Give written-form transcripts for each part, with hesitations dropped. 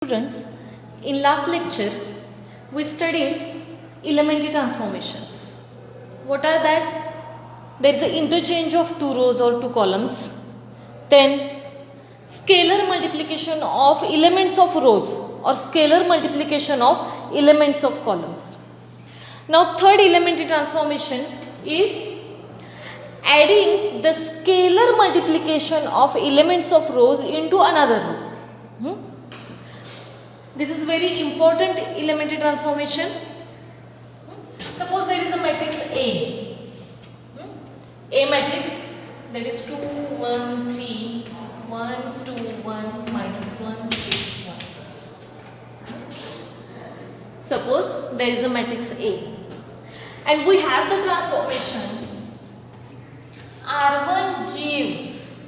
Students, in last lecture we studied elementary transformations. What are that? There is an interchange of two rows or two columns. Then scalar multiplication of elements of rows or scalar multiplication of elements of columns. Now third elementary transformation is adding the scalar multiplication of elements of rows into another row. This is very important elementary transformation. Suppose there is a matrix A. A matrix, that is 2, 1, 3, 1, 2, 1, minus 1, 6, 1. Suppose there is a matrix A. And we have the transformation R1 gives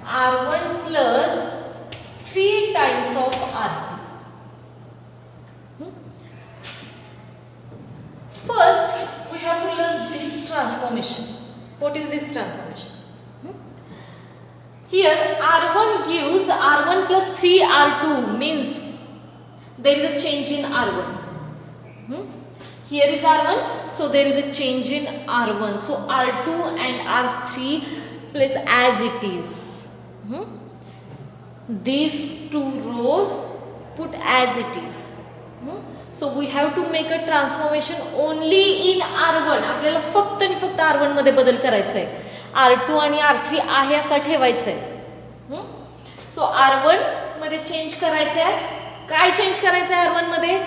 R1 plus 3 times of R2. First, we have to learn this transformation. What is this transformation? Here, R1 gives R1 plus 3 R2 means there is a change in R1. Here is R1, so there is a change in R1. So R2 and R3 place as it is. These two rows put as it is. So we have to make a transformation only in R1. आपल्याला फक्त आणि फक्त R1 मध्ये बदल करायचा आहे. R2 आणि R3 आहे असा ठेवायचा आहे. सो R1 मध्ये चेंज करायचं आहे. काय चेंज करायचं आहे R1 मध्ये?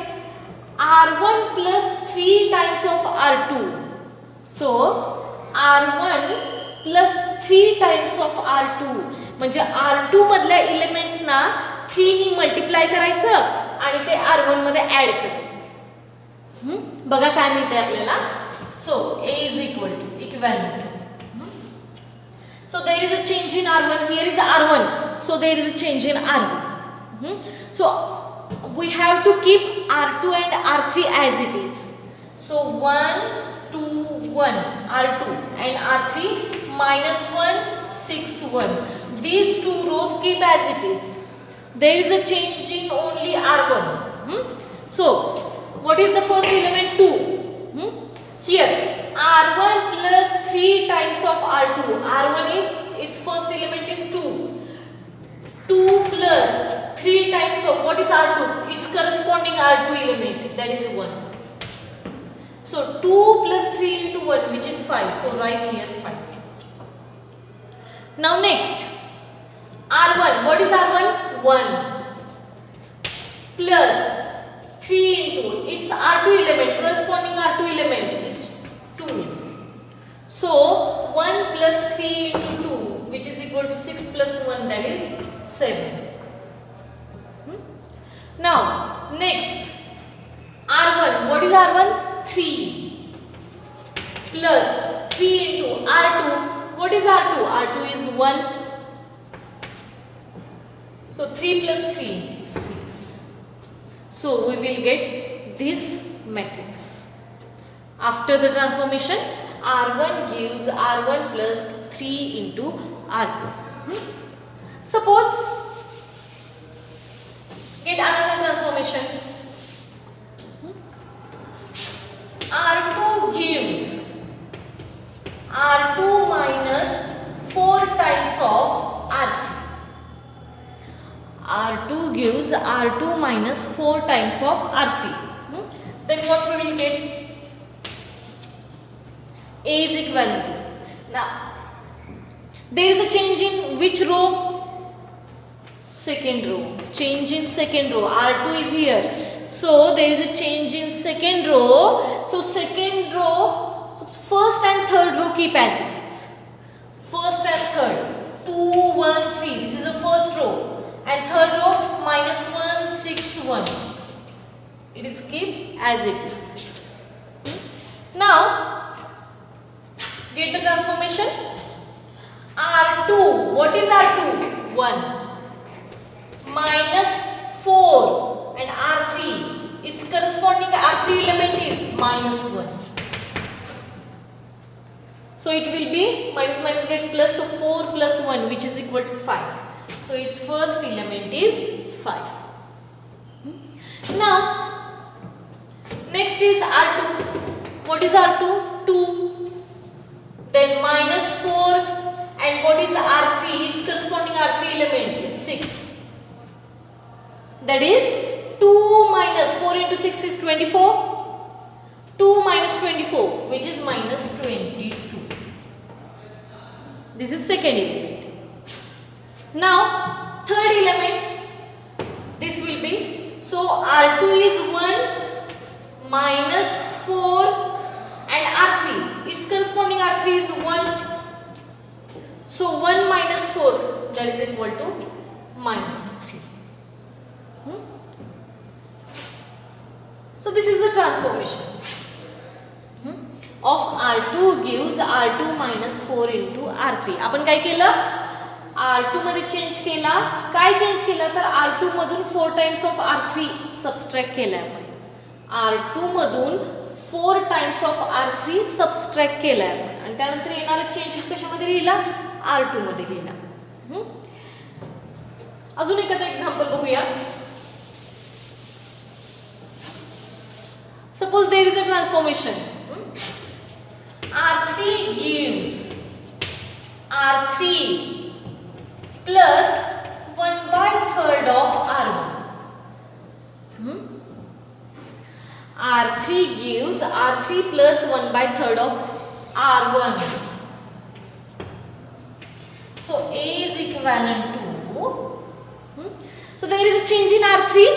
R1 plus 3 times of R2. So R1 plus 3 times of R2. म्हणजे R2 मधल्या एलिमेंट्स ना 3 नी मल्टिप्लाय करायचं आणि ते R1 मध्ये ऍड करायचं. बघा काय मिळते आपल्याला. So A is equal to equivalent. So there is a change in R1. Here is R1. So there is a change in R1. So we have to keep R2 and R3 as it is. So 1, 2, 1 R2 and R3 minus 1, 6, 1. These two rows keep as it is. There is a change in only R1. So what is the first element? 2. Here R1 plus 3 times of R2. R1 is its first element is 2. 2 plus 3 times of what is R2? Its corresponding R2 element, that is 1. So 2 plus 3 into 1, which is 5. So write here 5. Now next, R1. What is R1? 1 plus 3 into its R2 element, corresponding R2 element is 2. So 1 plus 3 into 2, which is equal to 6 plus 1, that is 7. Now next, R1. What is R1? 3 plus 3 into R2. What is R2? R2 is 1. So 3 plus 3, 6. So we will get this matrix. After the transformation, R1 gives R1 plus 3 into R2. Suppose get another transformation. R2 gives R2 minus 4 times of R3. R2 gives R2 minus 4 times of R3. Then what we will get? A is equivalent to. Now, there is a change in which row? Second row. Change in second row. R2 is here. So there is a change in second row. So second row, so first and third row keep as it is. First and third. 2, 1, 3. This is the first row. And third row minus 1, 6, 1. It is keep as it is. Now get the transformation. R2. What is R2? 1. Minus 4 and R3. Its corresponding R3 element is minus 1. So it will be minus get plus, so 4 plus 1 which is equal to 5. So its first element is 5. Now next is R2. What is R2? 2. Then minus 4, and what is R3? Its corresponding R3 element is 6. That is 2 minus 4 into 6 is 24. 2 minus 24, which is minus 22. This is second element. Now third element, this will be, so R2 is 1 minus 4 and R3, its corresponding R3 is 1. So 1 minus 4, that is equal to minus 3. So this is the transformation of R2 gives R2 minus 4 into R3. आपण काय केलं? R2 मध्ये change केला. काय change केला? तर R2 मधून 4 times of R3 subtract केलाय आपण. R2 मधून 4 टाइम्स ऑफ R3 सबस्ट्रॅक्ट केलाय आपण, आणि त्यानंतर येणारा चेंज कशामध्ये लिहिला? R2 मध्ये लिहिला. अजून एखादा एक्झाम्पल बघूया. Suppose there is a transformation. R3 gives R3 plus 1/3 of R1. R3 gives R3 plus 1/3 of R1. So A is equivalent to, so there is a change in R3.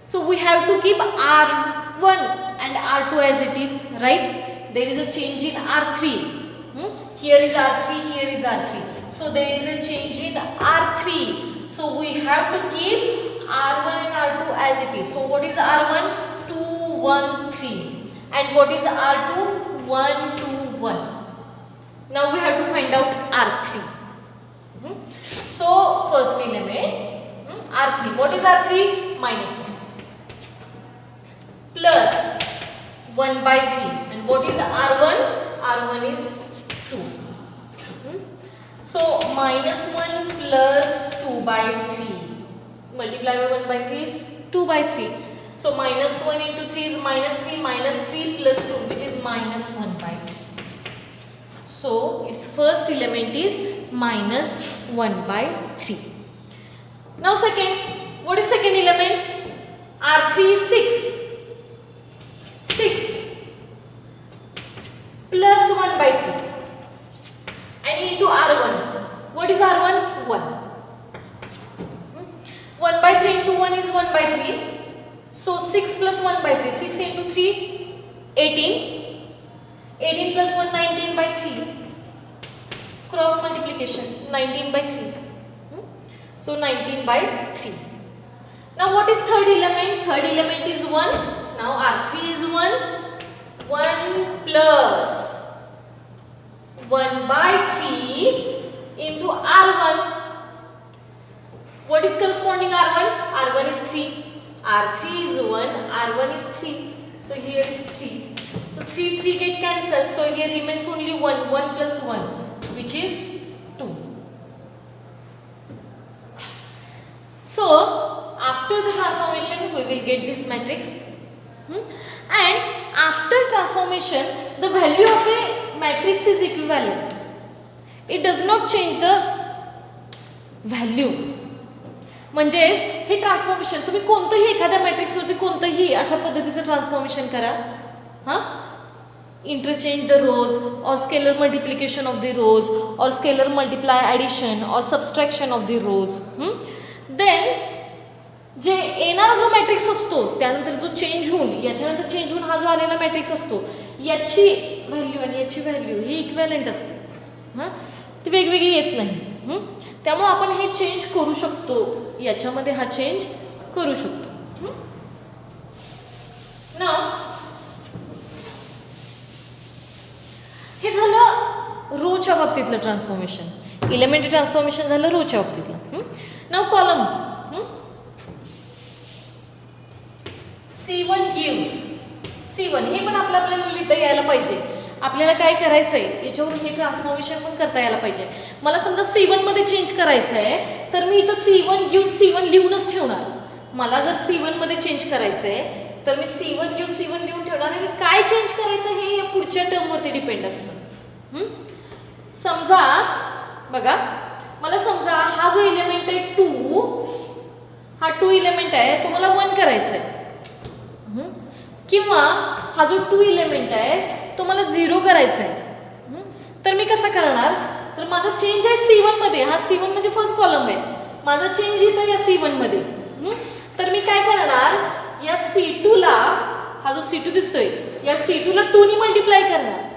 So we have to keep R1 and R2 as it is, right? There is a change in R3. Here is R3, here is R3. So there is a change in R3. So we have to keep R1 and R2 as it is. So what is R1? 2, 1, 3. And what is R2? 1, 2, 1. Now we have to find out R3. So first element, R3. What is R3? Minus 1. Plus 1/3. And what is R1? R1 is 2. So minus 1 plus 2/3. Multiply by 1/3 is 2/3. So minus 1 into 3 is minus 3. Minus 3 plus 2, which is minus 1/3. So its first element is minus 1/3. Now second, what is second element? R3 is 6. 6 plus 1/3 and into R1. What is R1? 1. 1/3 into 1 is 1/3. So 6 plus 1/3. 6 into 3, 18. 18 plus 1, 19/3. Cross multiplication, 19/3. So 19/3. Now what is third element? Third element is 1. Now R3 is 1. 1 plus 1/3 into R1. What is corresponding R1? R1 is 3. R3 is 1. R1 is 3. So here is 3. So 3 get cancelled. So here remains only 1. 1 plus 1, which is 2. So after the transformation, we will get this matrix. And after transformation, the value of a matrix is equivalent. It does not change the value. म्हणजेच हे transformation तुम्ही कोणतंही एखाद्या matrix वरती कोणतंही अशा पद्धतीचं transformation करा. Interchange the rows, or scalar multiplication of the rows, or scalar multiply addition, or subtraction of the rows. Then जे येणारा जो मॅट्रिक्स असतो त्यानंतर जो चेंज होऊन याच्यानंतर चेंज होऊन हा जो आलेला मॅट्रिक्स असतो याची व्हॅल्यू आणि याची व्हॅल्यू ही इक्विव्हॅलेंट असते. ती वेगवेगळी येत नाही. त्यामुळे आपण हे चेंज करू शकतो, याच्यामध्ये हा चेंज करू शकतो. नाउ हे झालं रोच्या बाबतीतलं ट्रान्सफॉर्मेशन. एलिमेंटरी ट्रान्सफॉर्मेशन झालं रोच्या बाबतीतलं. Now column C1 gives C1 हे पण आपल्याला लिहिता यायला पाहिजे. आपल्याला काय करायचं आहे याच्यावरून हे ट्रान्सफॉर्मेशन पण करता यायला पाहिजे. मला समजा C1 मध्ये चेंज करायचं आहे तर मी इथं C1 गिव्ह C1 लिहूनच ठेवणार. मला जर C1 मध्ये चेंज करायचं आहे तर मी C1 गिव्ह C1 लिहून ठेवणार आणि काय चेंज करायचं हे या पुढच्या टर्मवरती डिपेंड असतं. समजा बघा, मला समजा हा जो एलिमेंट आहे 2, हा 2 एलिमेंट आहे तो मला 1 करायचा आहे, किंवा हा जो 2 एलिमेंट आहे तो मला 0 करायचा आहे. तर मी कसं करणार, तर माझा चेंज आहे C1 मध्ये, हा C1 म्हणजे फर्स्ट कॉलम आहे, माझा चेंज इथं या C1 मध्ये. तर मी काय करणार, या C2 ला, हा जो C2 दिसतोय या C2 ला 2 ने मल्टिप्लाय करणार.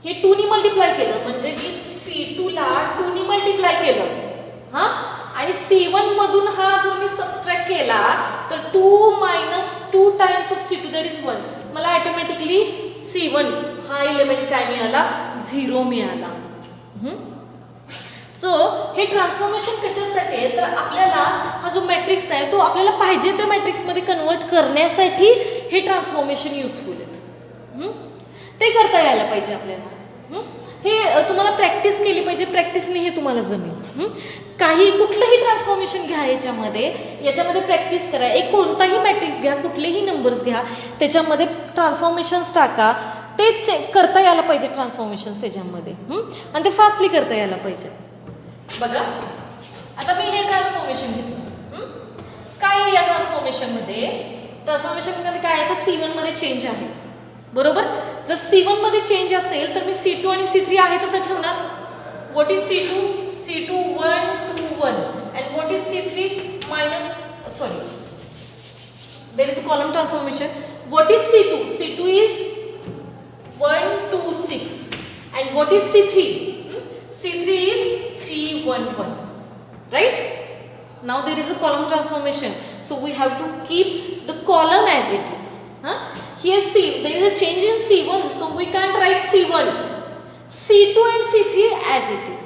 हे 2 ने मल्टिप्लाय केलं म्हणजे मी C2 ला 2 ने मल्टिप्लाय केलं हा, आणि C1 मधून हा जर मी सबट्रॅक्ट केला तर 2 - 2 times of C2 that is 1. मला ऑटोमॅटिकली C1 हा एलिमेंट काय मिळाला, 0 मिळाला. सो हे ट्रान्सफॉर्मेशन कशासाठी आहे, तर आपल्याला हा जो मॅट्रिक्स आहे तो आपल्याला पाहिजे त्या मॅट्रिक्समध्ये कन्वर्ट करण्यासाठी हे ट्रान्सफॉर्मेशन युजफुल आहेत. ते करता यायला पाहिजे आपल्याला. हे तुम्हाला प्रॅक्टिस केली पाहिजे, प्रॅक्टिसने हे तुम्हाला जमेल. काही कुठलंही ट्रान्सफॉर्मेशन घ्या याच्यामध्ये प्रॅक्टिस करा. एक कोणताही मॅट्रिक्स घ्या, कुठलेही नंबर्स घ्या, त्याच्यामध्ये ट्रान्सफॉर्मेशन्स टाका, ते करता यायला पाहिजे ट्रान्सफॉर्मेशन्स त्याच्यामध्ये, आणि ते फास्टली करता यायला पाहिजे. बघा आता मी हे ट्रान्सफॉर्मेशन घेतलं, काय आहे या ट्रान्सफॉर्मेशनमध्ये काय आहे, तर C1 मध्ये चेंज आहे बरोबर. जर C1 मध्ये चेंज असेल तर मी C2 आणि C3 आहे तसं ठेवणार. What is C2, 1 2 1, and what is C3 there is a column transformation. What is C2, C2 is 1 2 6, and what is C3, C3 is 3 1 1, right? Now there is a column transformation, so we have to keep the column as it is. Here there is a change in C1, so we can't write C1. C2 and C3 as it is.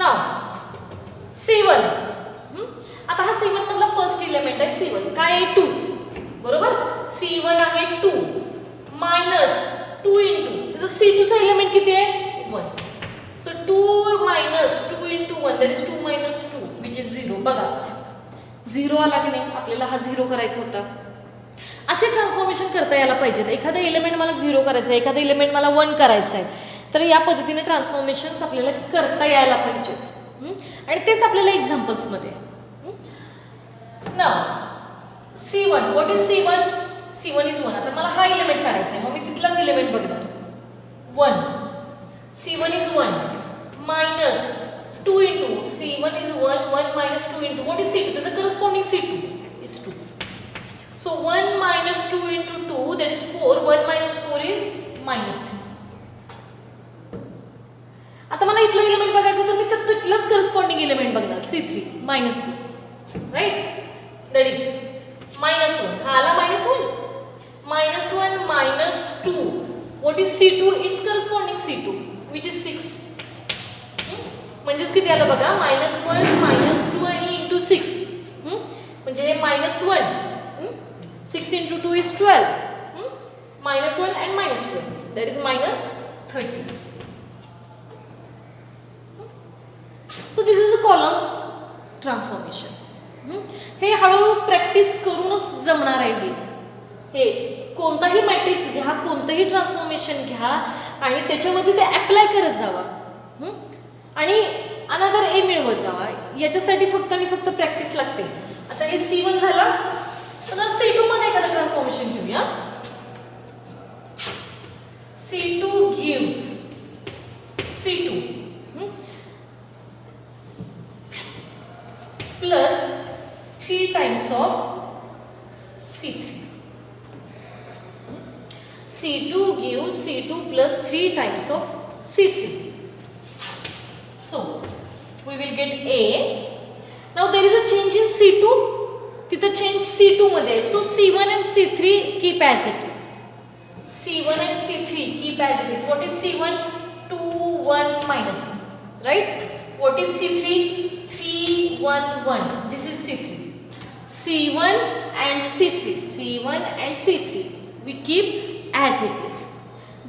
Now C1, आता हा C1 मधला first element आहे C1, काय आहे 2 बरोबर. C1 आहे 2 minus 2 into त्याचं C2 चा एलिमेंट किती आहे 1. So 2 - 2 into 1 that is 2 - 2 which is 0. बघा 0 आला की नाही, आपल्याला हा 0 करायचा होता. असे ट्रान्सफॉर्मेशन करता यायला पाहिजे. एखादा एलिमेंट मला 0 करायचं आहे, एखादा एलिमेंट मला 1 करायचं आहे, तर या पद्धतीने ट्रान्सफॉर्मेशन्स आपल्याला करता यायला पाहिजेत, आणि तेच आपल्याला एक्झाम्पल्समध्ये. Now C1, what is C1, C1 is 1. आता मला हा एलिमेंट काढायचा आहे, मग मी तिथलाच एलिमेंट बघणार. 1, C1 is 1 minus 2 into C1 is 1 1 minus 2 into what is C2, there's a corresponding C2 is 2. So 1 minus 2 into 2 that is 4, 1 minus 4 is minus 3. आता मला इथलं एलिमेंट बघायचं तर मी तिथलंच corresponding एलिमेंट बघणार C3 minus 2, right? That is minus 1, हा आला minus 1 minus 2, what is C2, its corresponding C2 which is 6. म्हणजेच किती आलं बघा, -1 -2 आणि इंटू 6, म्हणजे हे -1, 6 into 2 is 12, -1 and -12 that is -13. So this is a column transformation. हे हळूहळू प्रॅक्टिस करूनच जमणार आहे. हे कोणताही मॅट्रिक्स घ्या, कोणतंही ट्रान्सफॉर्मेशन घ्या आणि त्याच्यामध्ये ते अप्लाय करत जावा आणि अनदर ए मिळवत जावा. याच्यासाठी फक्त आणि फक्त प्रॅक्टिस लागते. आता हे C1 झाला, तर C2 मध्ये एखादं ट्रान्सफॉर्मेशन घेऊया. C2 gives C2 plus 3 times of C3. C2 gives C2 plus 3 times of C3. So we will get A. Now there is a change in C2. तिथं change C2 मध्ये, so C1 and C3 keep as it is. C1 and C3 keep as it is. What is C1? 2 1 minus 1, right? What is C3? 3 1 1. This is C3. C1 and C3 we keep as it is.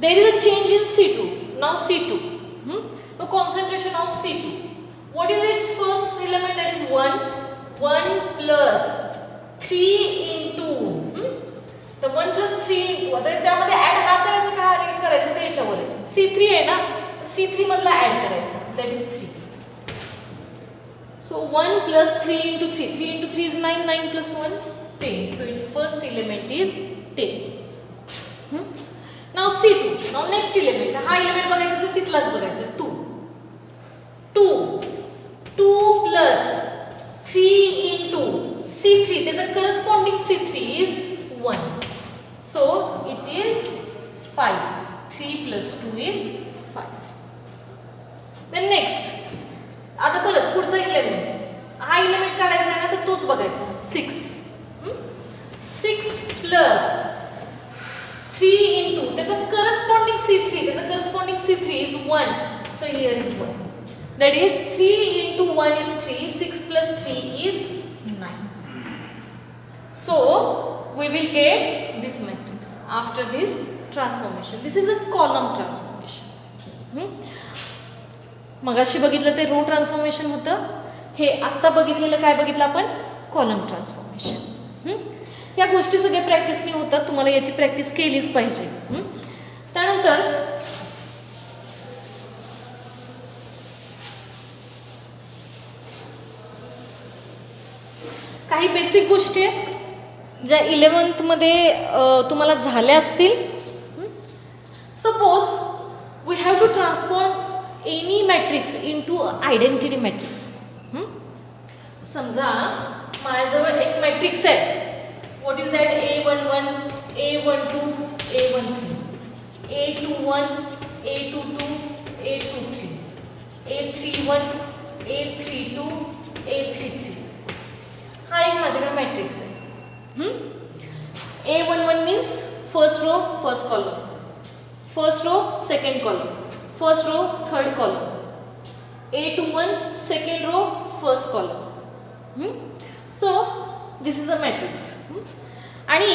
there is a change in C2. Now C2. Now concentration on C2. What is its first element? That is 1. 1 plus 3 into. तर 1 plus 3 into. आता त्यामध्ये add हा करायचा का हा करायचा ते याच्यावर आहे. C3 आहे ना, C3 मधला ऍड करायचा. That is 3. So 1 plus 3 into 3. 3 into 3 is 9. 9 plus 1, 10. So its first element is 10. Now C2. Now next element. हा element बघायचा तर तिथलाच बघायचा. 2. 2 plus 3 into C3. त्याचा corresponding C3 is 1. So it is 5. 3 plus 2 is 5. Then next. आता परत पुढचा element. हा element काढायचा आहे ना तर तोच बघायचा. 6. 6 plus 3 into त्याचा corresponding C3. त्याचा corresponding C3 is 1. So here is 1. That is 3 into 1 is 3. 6 plus 3 is 9. So we will get this matrix after this transformation. This is a column transformation. मगाशी बघितलं ते रो ट्रान्सफॉर्मेशन होतं. हे आत्ता बघितलेलं काय बघितलं आपण? Column transformation. या गोष्टी सगळ्या प्रॅक्टिसने होतात. तुम्हाला याची प्रॅक्टिस केलीच पाहिजे. त्यानंतर काही बेसिक गोष्टी आहेत ज्या 11th मध्ये तुम्हाला झाल्या असतील. Suppose we have to transform any matrix into identity matrix. समजा माझ्याजवळ एक मॅट्रिक्स आहे. What is that? A11, A12, A13, A21, A22, A23, A31, A32, A33. हा एक माझ्याकडे मॅट्रिक्स आहे. A11 means first row first column, first row second column, first row third column, A21 second row first column. So this is a matrix. आणि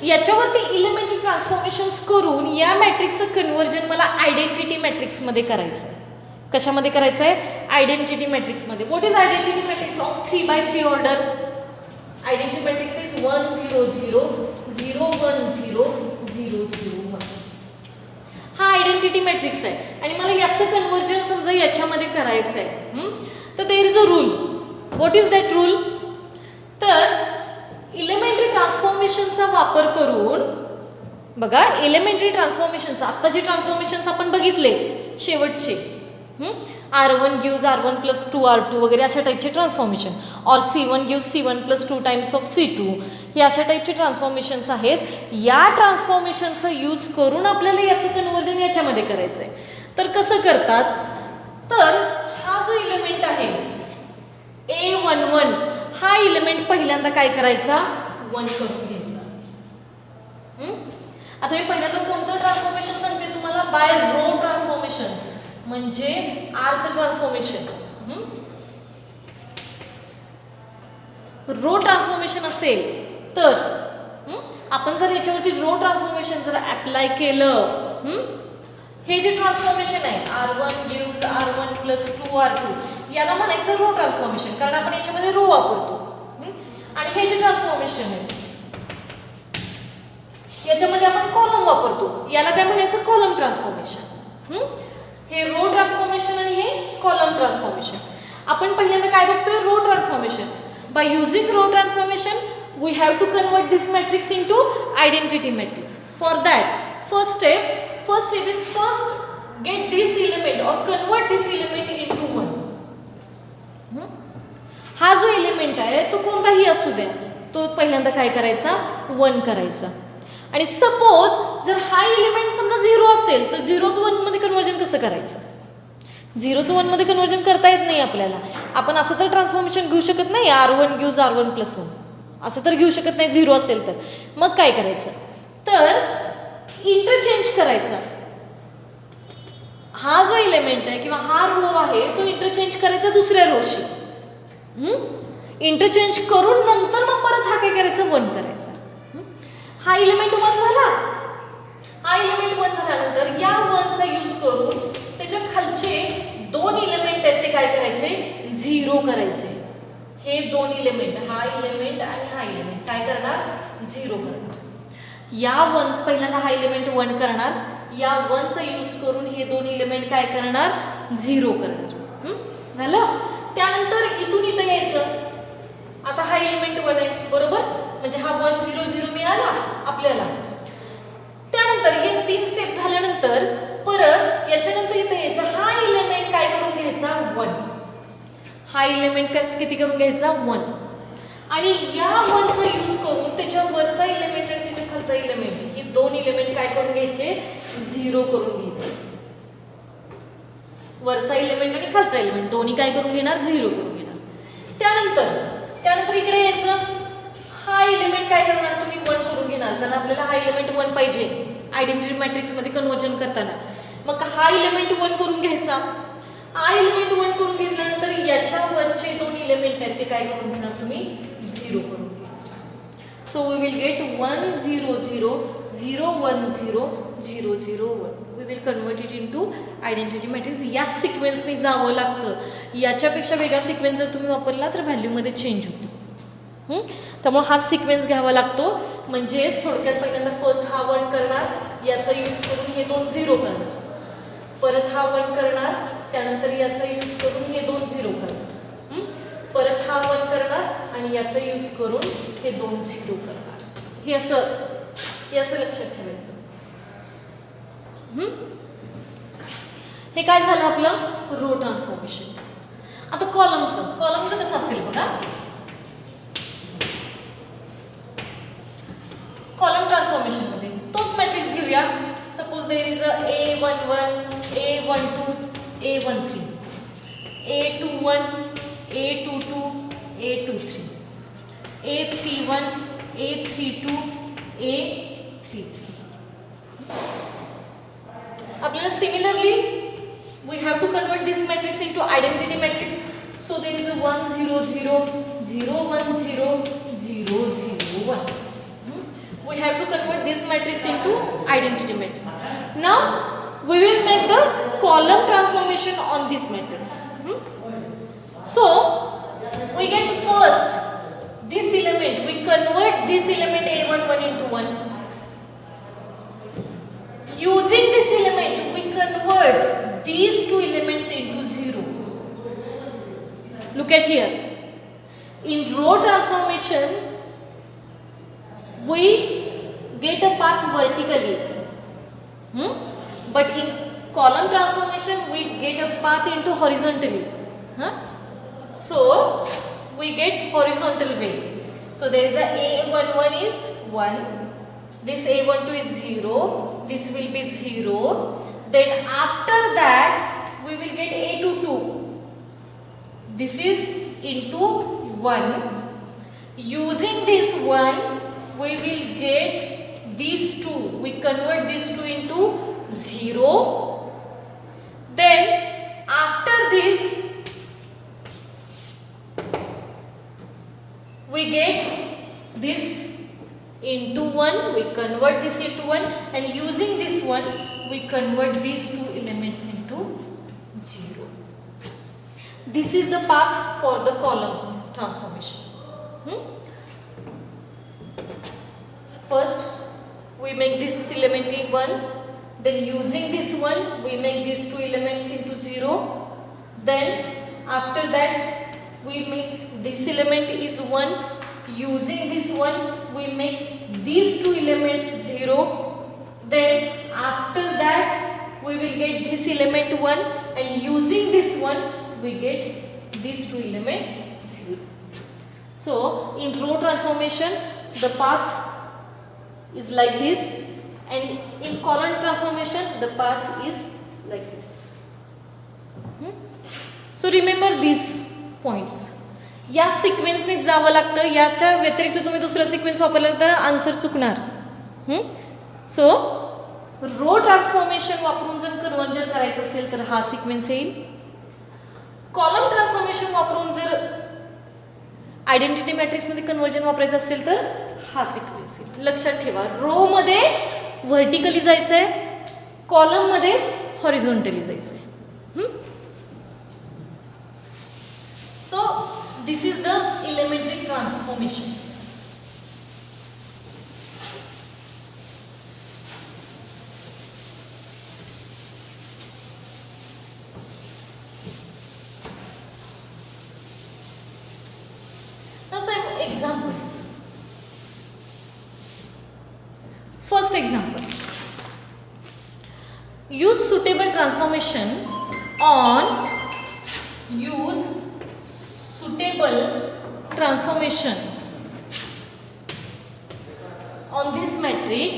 याच्यावरती elementary ट्रान्सफॉर्मेशन्स करून या मॅट्रिक्सचं conversion मला identity मॅट्रिक्समध्ये करायचं आहे. कशामध्ये करायचं आहे? आयडेंटिटी मॅट्रिक्समध्ये. What is identity matrix of 3x3 order? Identity matrix is 1 0 0 0 1 0 0 0 1. हा आयडेंटिटी मॅट्रिक्स आहे आणि मला याचं कन्व्हर्जन समजा याच्यामध्ये करायचं आहे. तर there is a rule. What is that rule? तर इलेमेंटरी ट्रान्सफॉर्मेशनचा वापर करून बघा, इलेमेंटरी ट्रान्सफॉर्मेशनचा आत्ता जे ट्रान्सफॉर्मेशन्स आपण बघितले शेवटचे, R1 gives R1 plus 2R2 वगैरे अशा टाईपचे ट्रान्सफॉर्मेशन, और C1 gives C1 plus 2 times of C2, हे अशा टाईपचे ट्रान्सफॉर्मेशन्स आहेत. या ट्रान्सफॉर्मेशनचा यूज करून आपल्याला याचं कन्व्हर्जन याच्यामध्ये करायचं आहे. तर कसं करतात? तर हा जो इलेमेंट आहे A11, हा इलेमेंट पहिल्यांदा काय करायचा? 1 करून घ्यायचा. आता मी पहिल्यांदा कोणतं ट्रान्सफॉर्मेशन सांगते तुम्हाला? बाय रो ट्रान्सफॉर्मेशन, म्हणजे आरचं ट्रान्सफॉर्मेशन. रो ट्रान्सफॉर्मेशन असेल तर आपण जर याच्यावरती रो ट्रान्सफॉर्मेशन जर अप्लाय केलं, हे जे ट्रान्सफॉर्मेशन आहे R1 gives R1 plus 2R2, याला म्हणायचं रो ट्रान्सफॉर्मेशन, कारण आपण याच्यामध्ये रो वापरतो. आणि हे जे ट्रान्सफॉर्मेशन आहे याच्यामध्ये आपण कॉलम वापरतो, याला काय म्हणायचं? Column transformation. हे रो ट्रान्सफॉर्मेशन आणि हे कॉलम ट्रान्सफॉर्मेशन. आपण पहिल्यांदा काय बघतोय? Row transformation. By using row transformation we have to convert this matrix into identity matrix. For that first step is first get this element और कन्वर्ट दिस एलिमेंट इनटू 1. हा जो element आहे तो कोणताही असू द्या, तो पहिल्यांदा काय करायचा? 1 करायचा. आणि सपोज जर हा एलिमेंट समजा 0 असेल तर 0चं 1 मध्ये कन्वर्जन कसं करायचं? 0चं 1 मध्ये कन्वर्जन करता येत नाही आपल्याला. आपण असं तर ट्रान्सफॉर्मेशन घेऊ शकत नाही, R1 gives R1 plus 1 असं तर घेऊ शकत नाही 0 असेल तर. मग काय करायचं? तर इंटरचेंज करायचा. हा जो एलिमेंट आहे किंवा हा रो आहे तो इंटरचेंज करायचा दुसऱ्या रोशी. इंटरचेंज करून नंतर मग परत हा काय करायचं? 1 करायचा. हा एलिमेंट 1 झाला हा इलेमेंट 1 झाल्यानंतर या 1चा यूज करून त्याच्या खालचे 2 इलेमेंट आहेत ते काय करायचे 0 करायचे. हे 2 इलेमेंट हा इलेमेंट आणि हा इलेमेंट काय करणार 0 करणार. या 1 पहिल्यांदा हा इलेमेंट 1 करणार, या 1चा यूज करून हे 2 इलेमेंट काय करणार 0 करणार. झालं. त्यानंतर इथून इथं यायचं. आता हा इलेमेंट 1 आहे बरोबर, म्हणजे हा 1 0 0 मिळाला आपल्याला. त्यानंतर हे 3 स्टेप झाल्यानंतर परत याच्यानंतर इथं यायचं. हा इलेमेंट काय करून घ्यायचा 1. हा इलेमेंट किती करून घ्यायचा 1 आणि या 1चा यूज करून त्याच्या वरचा इलेमेंट आणि त्याच्या खालचा इलेमेंट ही 2 इलेमेंट काय करून घ्यायचे 0 करून घ्यायचे. वरचा इलेमेंट आणि खालचा इलेमेंट दोन्ही काय करून घेणार 0 करून घेणार. त्यानंतर इकडे यायचं. हा इलेमेंट काय करणार तुम्ही 1 करून घेणार, कारण आपल्याला हा इलेमेंट 1 पाहिजे आयडेंटिटी मॅट्रिक्स मध्ये कन्वर्जन करताना. मग हा इलेमेंट 1 करून घ्यायचा. हा इलेमेंट 1 करून घेतल्यानंतर याच्या वरचे 2 इलेमेंट आहेत ते काय करून घेणार तुम्ही 0 करून घेणार. So we will get 1 0 0 0 1 0 0 0 1. We will convert it into identity matrix. या सिक्वेन्सने जावं लागतं. याच्यापेक्षा वेगळा सिक्वेन्स जर तुम्ही वापरला तर व्हॅल्यूमध्ये चेंज होतो. त्यामुळे हा सिक्वेन्स घ्यावा लागतो. म्हणजेच थोडक्यात पहिल्यांदा फर्स्ट हा 1 करणार, याचा यूज करून हे 2 0 करणार, परत हा 1 करणार, त्यानंतर याचा यूज करून हे 2 0 करणार, परत हा 1 करणार आणि याचा यूज करून हे 2 0 करणार. हे असं लक्षात ठेवायचं. हे काय झालं आपलं रो ट्रान्सफॉर्मेशन. आता कॉलमचं कसं असेल बघा. कॉलम ट्रान्सफॉर्मेशन मध्ये तोच मॅट्रिक्स घेऊया. Suppose there is a A11 A12 A13 A21 A22 A23 A31 A32 A33. आपल्याला similarly we have to convert this matrix into identity matrix. So there is a 1 0 0 0 1 0 0 0 1. We have to convert this matrix into identity matrix. Now we will make the column transformation on this matrix. So we get first this element, we convert this element A11 into 1. Using this element we convert these two elements into 0. Look at here. In row transformation we get a path vertically, but in column transformation we get a path into horizontally. So we get horizontal way. So there is a A11 is 1, this A12 is 0, this will be 0. Then after that we will get A22. This is into 1. Using this 1 we will get these two. We convert these two into 0. Then after this we get this into 1. We convert this into 1 and using this one we convert these two elements into 0. This is the path for the column transformation. First we make this element 1, then using this one we make these two elements into 0. Then after that we make this element is 1, using this one we make these two elements 0. Then after that we will get this element 1 and using this one we get these two elements 0. So in row transformation the path is like this and in column transformation the path is like this. So remember these points. या सिक्वेन्सने जावं लागतं. याच्या व्यतिरिक्त तुम्ही दुसरा sequence वापरला तर आन्सर चुकणार. सो रो ट्रान्सफॉर्मेशन वापरून जर कन्वर्जन करायचं असेल तर हा सिक्वेन्स येईल. कॉलम ट्रान्सफॉर्मेशन वापरून जर आयडेंटिटी मॅट्रिक्स मध्ये कन्वर्जन वापरायचं असेल तर हा सिक्वेन्स येईल. लक्षात ठेवा रो मध्ये व्हर्टिकली जायचं आहे, कॉलममध्ये हॉरिझॉन्टली जायचं आहे. So this is the elementary transformations. Now some examples. First example. Use suitable transformation on this matrix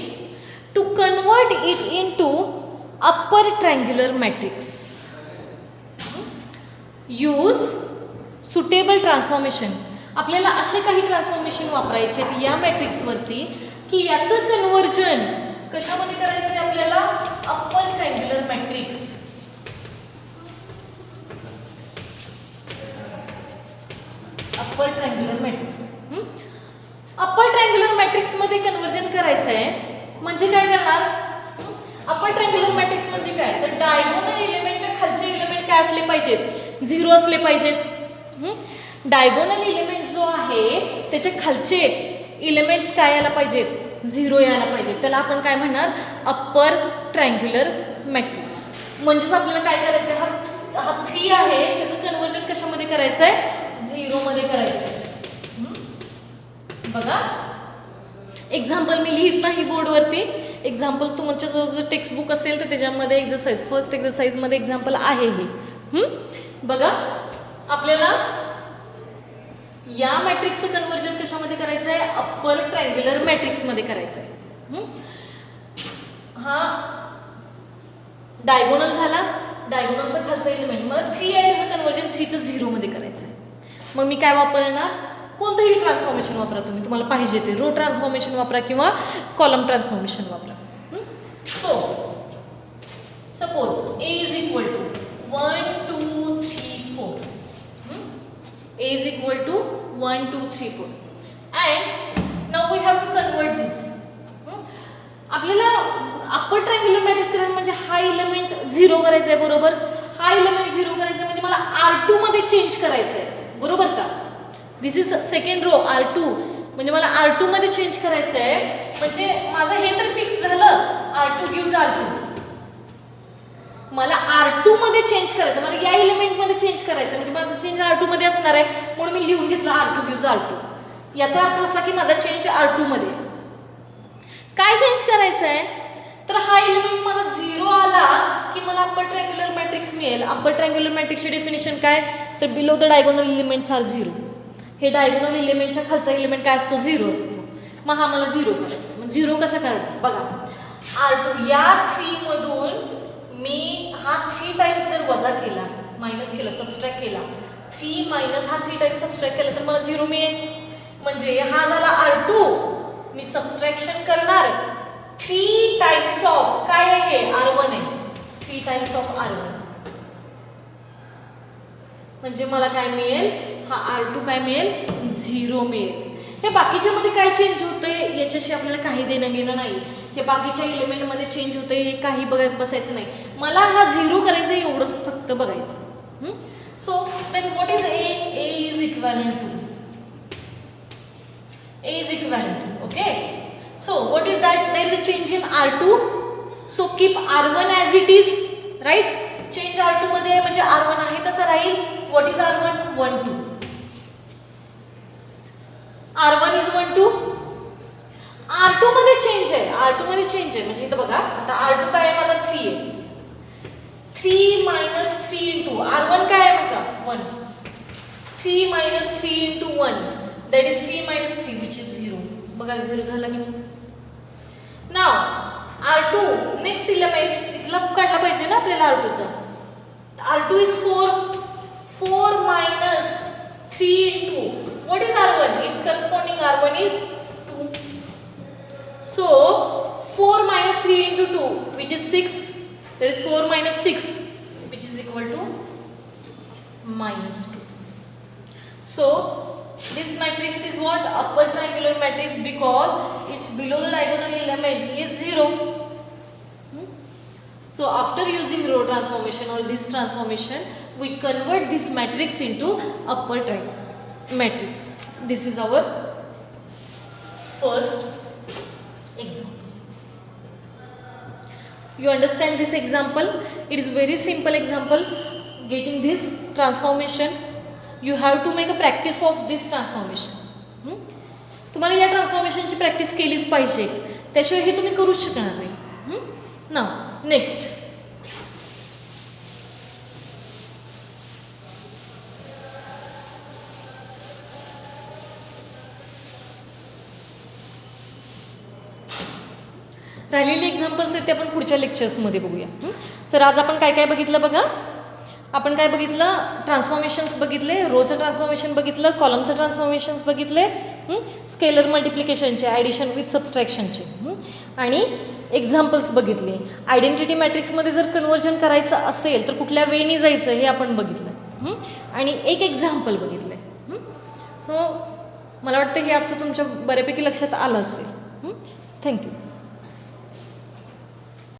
to convert it into upper triangular matrix. Use suitable transformation. आपल्याला असे काही ट्रान्सफॉर्मेशन वापरायचे आहेत या मॅट्रिक्स वरती की याचं कन्वर्जन कशामध्ये करायचं आहे आपल्याला, upper triangular matrix. Upper triangular matrix. Upper triangular matrix मध्ये कन्वर्जन करायचं आहे म्हणजे काय करणार, अप्पर ट्रायंग्युलर मॅट्रिक्स म्हणजे काय तर डायगोनल एलिमेंटच्या खालचे एलिमेंट काय असले पाहिजेत, 0 असले पाहिजेत. डायगोनल एलिमेंट जो आहे त्याच्या खालचे एलिमेंट्स काय यायला पाहिजेत, 0 यायला पाहिजेत. त्याला आपण काय म्हणणार, अप्पर ट्रायंग्युलर मॅट्रिक्स. म्हणजेच आपल्याला काय करायचं आहे, हा 3 आहे त्याचं कन्वर्जन कशामध्ये करायचं आहे, 0 मध्ये करायचं आहे. बघा एक्झाम्पल मी लिहित नाही बोर्डवरती, एक्झाम्पल तुमच्या जर टेक्स्टबुक असेल तर त्याच्यामध्ये एक्सरसाइज, फर्स्ट एक्सरसाइजमध्ये एक्झाम्पल आहे हे. बघा आपल्याला या मॅट्रिक्सचं कन्वर्जन कशामध्ये करायचं आहे, अप्पर ट्रायंग्युलर मॅट्रिक्समध्ये करायचं आहे. हा डायगोनल झाला, डायगोनलचा खालचा एलिमेंट मला 3 आहे त्याचं कन्वर्जन 3चं 0 मध्ये करायचं आहे. मग मी काय वापरणार, कोणतंही ट्रान्सफॉर्मेशन वापरा तुम्हाला पाहिजे ते, रो ट्रान्सफॉर्मेशन वापरा किंवा कॉलम ट्रान्सफॉर्मेशन वापरा. So suppose A is equal to 1 2 3 4. A is equal to 1 2 3 4 and now we have to convert this. आपल्याला अप्पर ट्रायंग्युलर मॅट्रिक्स करायचं म्हणजे हा एलिमेंट 0 करायचा आहे, बरोबर. हा एलिमेंट 0 करायचा म्हणजे मला R2 मध्ये चेंज करायचं आहे, बरोबर का. दिस इज सेकंड रो R2 म्हणजे मला R2 मध्ये चेंज करायचं आहे. म्हणजे माझं हे तर फिक्स झालं, R2 गिव्स R2. मला R2 मध्ये चेंज करायचं, मला या एलिमेंट मध्ये चेंज करायचं म्हणजे माझं चेंज R2 मध्ये असणार आहे, म्हणून मी लिहून घेतलं R2 गिव्स R2. याचा अर्थ असा की माझा चेंज R2 मध्ये काय चेंज करायचं आहे तर हा एलिमेंट मला 0 आला की मला अप्पर ट्रायंग्युलर मॅट्रिक्स मिळेल. अप्पर ट्रायंग्युलर मॅट्रिक्सची डेफिनेशन काय तर below the diagonal elements are 0. हे डायगोनल एलिमेंटच्या खालचा एलिमेंट काय असतो, 0 असतो. मग हा मला 0 करायचा. मग 0 कसा करणार बघा, R2 या 3 मधून मी हा 3 टाइम्स जर वजा केला, मायनस केला, सबस्ट्रॅक्ट केला, 3 मायनस हा 3 टाइम्स सबस्ट्रॅक्ट केला तर मला 0 मिळेल. म्हणजे हा झाला R2. मी सबस्ट्रॅक्शन करणार 3 टाइम्स ऑफ काय आहे, R1 आहे. 3 टाइम्स ऑफ R1 म्हणजे मला काय मिळेल, हा R2 काय मिळेल, 0 मिळेल. हे बाकीच्या मध्ये काय चेंज होतंय याच्याशी आपल्याला काही देणं घेणं नाही. हे बाकीच्या एलिमेंट मध्ये चेंज होतंय हे काही बघत बसायचं नाही. मला हा 0 करायचं एवढंच फक्त बघायचं. So then what is A is equivalent to A is equivalent to, okay. So what is that? There is a change in R2. So keep R1 as it is, right? Change R2 मध्ये म्हणजे R1 आहे तसा राहील. What is R1? 1 2. R1 is 1 2. R2 मध्ये change आहे. R2 मध्ये change आहे म्हणजे इथं बघा आता R2 काय आहे माझा 3 आहे. 3 minus 3 into R1 काय आहे माझा 1. 3 minus 3 into 1. That is 3 minus 3 which is 0. बघा 0 झाला की. Now R2 next element इथला काढला पाहिजे ना आपल्याला R2 चा. R2 is 4. 4 minus 3 into what is R1? Its corresponding R1 is 2. So 4 minus 3 into 2 which is 6. That is 4 minus 6 which is equal to minus 2. So this matrix is what? Upper triangular matrix, because its below the diagonal element is 0. So after using row transformation or this transformation, we convert this matrix into upper triangle matrix. This is our first example. You understand this example? It is very simple example. Getting this transformation, you have to make a practice of this transformation. तुम्हाला या ट्रान्सफॉर्मेशनची practice केलीच पाहिजे, त्याशिवाय हे तुम्ही करूच शकणार नाही. ना नेक्स्ट, राहिलेले एक्झाम्पल्स आहेत ते आपण पुढच्या लेक्चर्समध्ये बघूया. तर आज आपण काय काय बघितलं बघा. आपण काय बघितलं? ट्रान्सफॉर्मेशन्स बघितले, रोचं ट्रान्सफॉर्मेशन बघितलं, कॉलमचं ट्रान्सफॉर्मेशन्स बघितले, स्केलर मल्टिप्लिकेशनचे, ॲडिशन विथ सबस्ट्रॅक्शनचे, आणि एक्झाम्पल्स बघितले. आयडेंटिटी मॅट्रिक्समध्ये जर कन्व्हर्जन करायचं असेल तर कुठल्या वेनी जायचं हे आपण बघितलं, आणि एक एक्झाम्पल बघितलं. सो मला वाटतं हे आजचं तुमच्या बऱ्यापैकी लक्षात आलं असेल. थँक्यू.